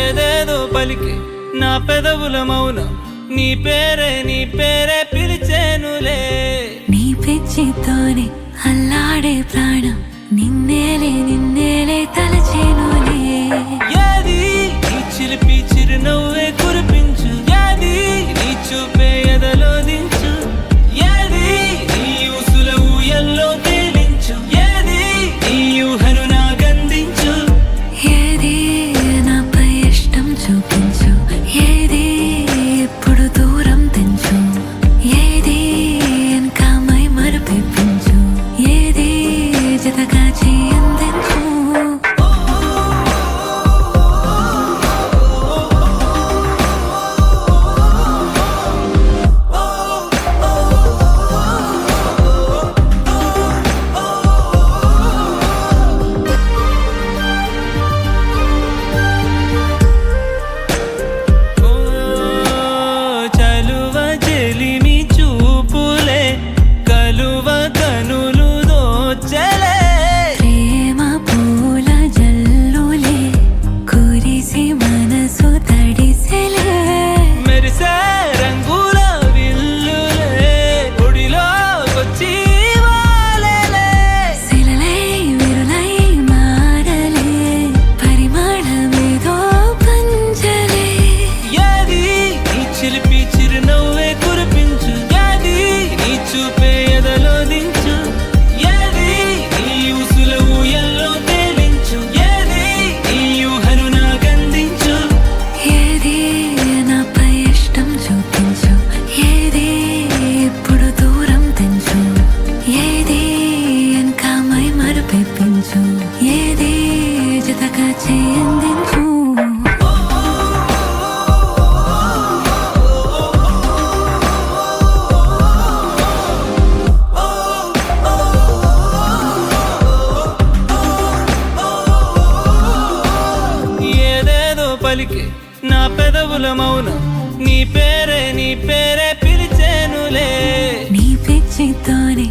ఏదేదో పలికి నా పెదవుల మౌనం నీ పేరే పిలిచేనులే. నీ పిచ్చితోనే అల్లాడే ప్రాణం నిన్నేలే తలచేనులే. ఏది నీ చిలిపి చిరునవ్వే కురిపించు, ఏది నీ చూపే ఎదలో దించు, ఏది నీ ఊసుల ఊయల్లో తేలించు, ఏది నీ ఊహను నాకందించు. ఏది నాపై ఇష్టం చూపించు, ఏది ఇప్పుడు దూరం తెంచు, ఏది ఇంకా మై మరపించు, ఏది జతగా చేయందించు. చిలిపి చిరునవ్వే కురిపించు, ఏది నీ చూపే ఎదలో దించు, ఏది నీ ఊసుల ఊయల్లో తేలించు, ఏది నీ ఊహను నాకందించు. ఏది నాపై ఇష్టం చూపించు, ఏది ఇప్పుడు దూరం తెంచు, ఏది ఇంకా మై మరపించు, ఏది జతగా చేయందించు. పలికి నా పెదవుల మౌనం నీ పేరే పిలిచేనులే. నీ పిచ్చితోనే